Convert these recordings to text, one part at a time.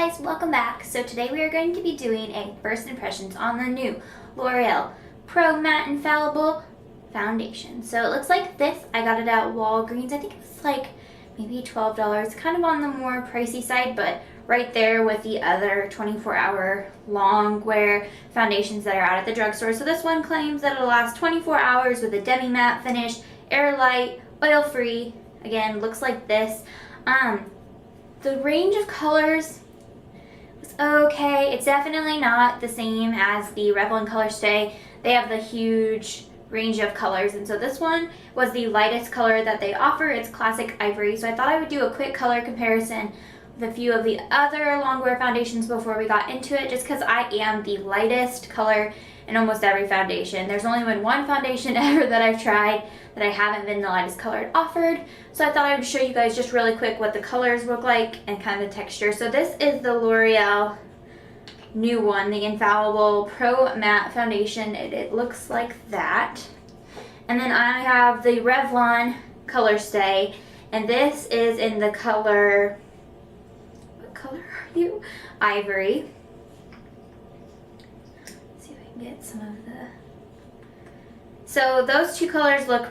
guys, welcome back. So today we are going to be doing a first impressions on the new L'Oreal Pro-Matte Infallible Foundation. So it looks like this. I got it at Walgreens. I think it was like maybe $12, kind of on the more pricey side, but right there with the other 24-hour long wear foundations that are out at the drugstore. So this one claims that it'll last 24 hours with a demi-matte finish, air light, oil-free. Again, looks like this. The range of colors was okay. It's definitely not the same as the Revlon Color Stay. They have the huge range of colors, and so this one was the lightest color that they offer. It's classic ivory, so I thought I would do a quick color comparison with a few of the other longwear foundations before we got into it, just because I am the lightest color in almost every foundation. There's only been one foundation ever that I've tried that I haven't been the lightest color offered, so I thought I would show you guys just really quick what the colors look like and kind of the texture. So this is the L'Oreal new one, the Infallible Pro Matte Foundation. It looks like that. And then I have the Revlon Color Stay, and this is in the color, what color are you? Ivory. Let's see if I can get some of the, so those two colors look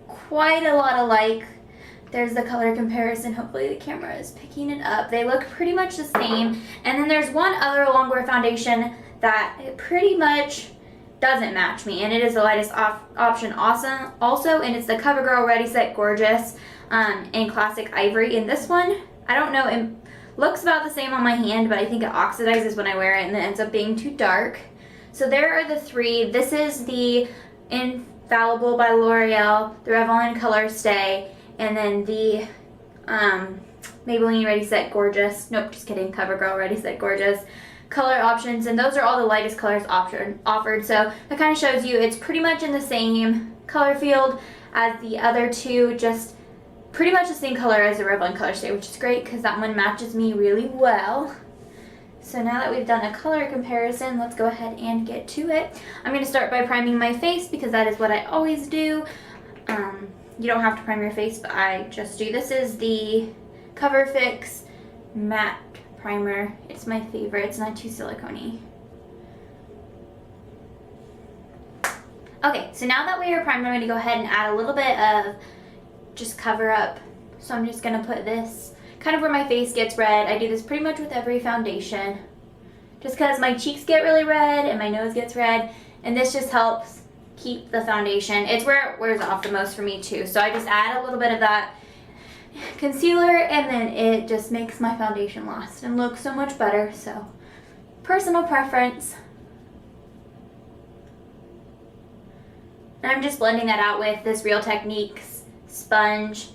quite a lot alike. There's the color comparison. Hopefully the camera is picking it up. They look pretty much the same. And then there's one other longwear foundation that it pretty much doesn't match me, and it is the lightest option also, and it's the CoverGirl Ready Set Gorgeous in classic ivory. And this one, I don't know, it looks about the same on my hand, but I think it oxidizes when I wear it and it ends up being too dark. So there are the three. This is the Infallible by L'Oreal, the Revlon Color Stay, and then the Maybelline Ready Set Gorgeous, nope, just kidding, CoverGirl Ready Set Gorgeous color options, and those are all the lightest colors offered. So that kind of shows you it's pretty much in the same color field as the other two, just pretty much the same color as the Revlon Color Stay, which is great because that one matches me really well. So now that we've done a color comparison, let's go ahead and get to it. I'm going to start by priming my face because that is what I always do. You don't have to prime your face, but I just do. This is the CoverFix Matte Primer. It's my favorite. It's not too silicone-y. Okay, so now that we are primed, I'm going to go ahead and add a little bit of just cover up. So I'm just going to put this kind of where my face gets red. I do this pretty much with every foundation, just because my cheeks get really red and my nose gets red, and this just helps keep the foundation. It's where it wears off the most for me too. So I just add a little bit of that concealer, and then it just makes my foundation last and look so much better. So personal preference. And I'm just blending that out with this Real Techniques sponge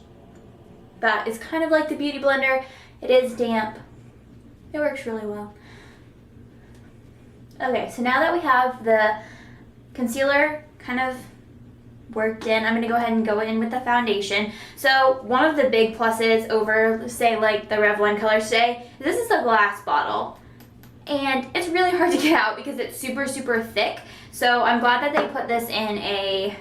that is kind of like the Beauty Blender. It is damp. It works really well. Okay, so now that we have the concealer kind of worked in, I'm going to go ahead and go in with the foundation. So one of the big pluses over, say, like the Revlon Color Stay, is this is a glass bottle, and it's really hard to get out because it's super, super thick. So I'm glad that they put this in a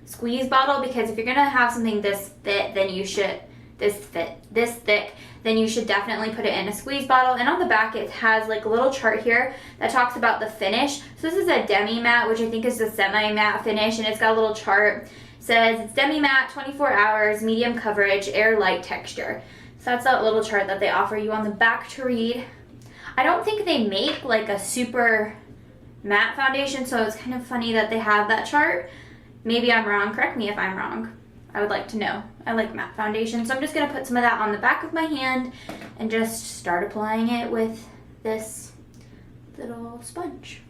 squeeze bottle, because if you're going to have something this thick, then you should, then you should definitely put it in a squeeze bottle. And on the back it has like a little chart here that talks about the finish. So this is a demi matte, which I think is the semi-matte finish, and it's got a little chart. It says it's demi matte, 24 hours, medium coverage, air light texture. So that's that little chart that they offer you on the back to read. I don't think they make like a super matte foundation, so it's kind of funny that they have that chart. Maybe I'm wrong. Correct me if I'm wrong. I would like to know. I like matte foundation, so I'm just going to put some of that on the back of my hand and just start applying it with this little sponge.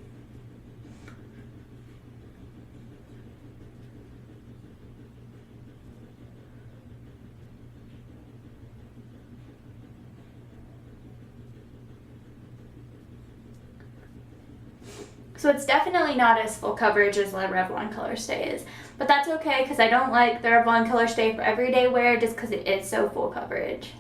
So it's definitely not as full coverage as the Revlon Color Stay is, but that's okay because I don't like the Revlon Color Stay for everyday wear just because it is so full coverage.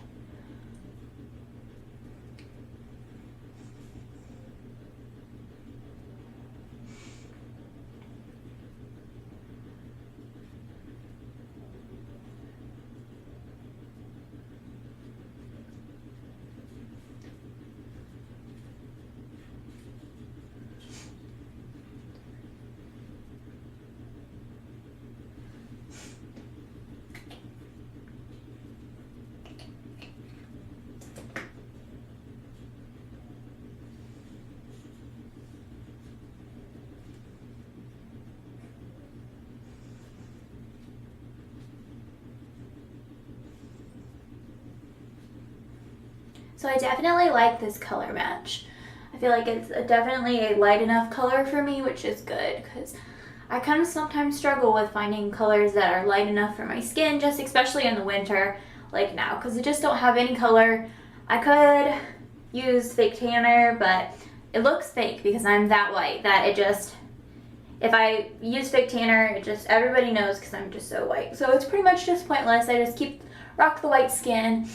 So I definitely like this color match. I feel like it's definitely a light enough color for me, which is good because I kind of sometimes struggle with finding colors that are light enough for my skin, just especially in the winter like now, because I just don't have any color. I could use fake tanner, but it looks fake because I'm that white that it just, if I use fake tanner, it just, everybody knows because I'm just so white. So it's pretty much just pointless. I just rock the white skin.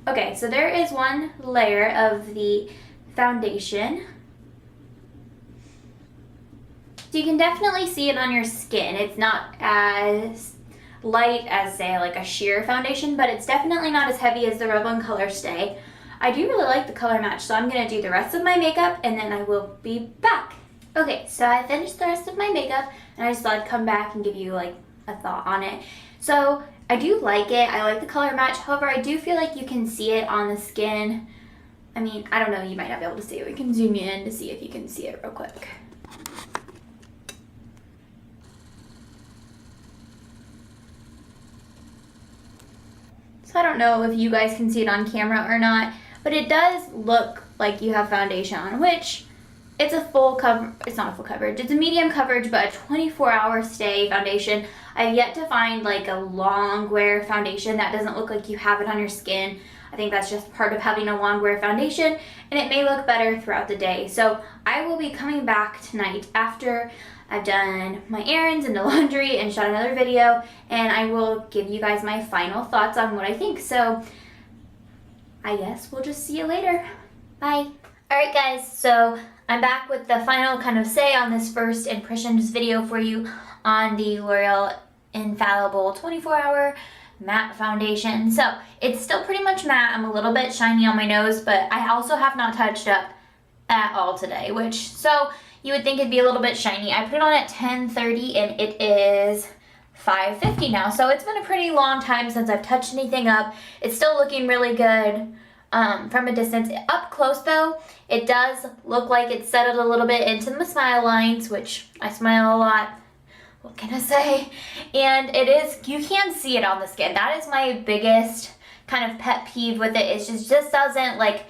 Okay, so there is one layer of the foundation. So you can definitely see it on your skin. It's not as light as, say, like a sheer foundation, but it's definitely not as heavy as the Rub-On Color Stay. I do really like the color match, so I'm going to do the rest of my makeup and then I will be back. Okay, so I finished the rest of my makeup and I just thought I'd come back and give you like a thought on it. So I do like it. I like the color match. However, I do feel like you can see it on the skin. I mean, I don't know. You might not be able to see it. We can zoom in to see if you can see it real quick. So I don't know if you guys can see it on camera or not, but it does look like you have foundation on, which it's a full cover. It's not a full coverage. It's a medium coverage, but a 24-hour stay foundation. I've yet to find like a long wear foundation that doesn't look like you have it on your skin. I think that's just part of having a long wear foundation, and it may look better throughout the day. So I will be coming back tonight after I've done my errands and the laundry and shot another video, and I will give you guys my final thoughts on what I think. So I guess we'll just see you later. Bye. Alright guys, so I'm back with the final kind of say on this first impressions video for you on the L'Oreal Infallible 24-hour matte foundation. So it's still pretty much matte. I'm a little bit shiny on my nose, but I also have not touched up at all today, which, so you would think it'd be a little bit shiny. I put it on at 10:30 and it is 5:50 now. So it's been a pretty long time since I've touched anything up. It's still looking really good from a distance. Up close though, it does look like it's settled a little bit into my smile lines, which I smile a lot. What can I say? And it is, you can see it on the skin. That is my biggest kind of pet peeve with it. It just doesn't like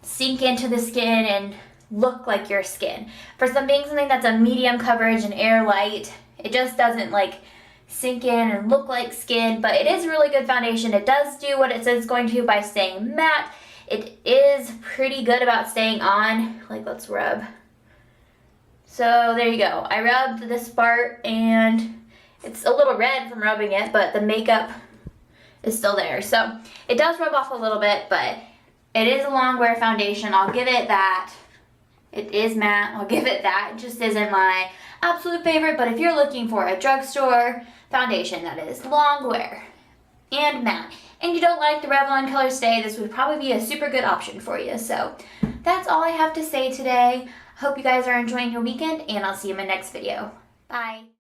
sink into the skin and look like your skin. For being something that's a medium coverage and air light, it just doesn't like sink in and look like skin, but it is a really good foundation. It does do what it says it's going to by staying matte. It is pretty good about staying on. Like, let's rub. So there you go. I rubbed this part and it's a little red from rubbing it, but the makeup is still there. So it does rub off a little bit, but it is a long wear foundation. I'll give it that. It is matte. I'll give it that. It just isn't my absolute favorite, but if you're looking for a drugstore foundation that is long wear and matte, and you don't like the Revlon Color Stay, this would probably be a super good option for you. So that's all I have to say today. Hope you guys are enjoying your weekend, and I'll see you in my next video. Bye.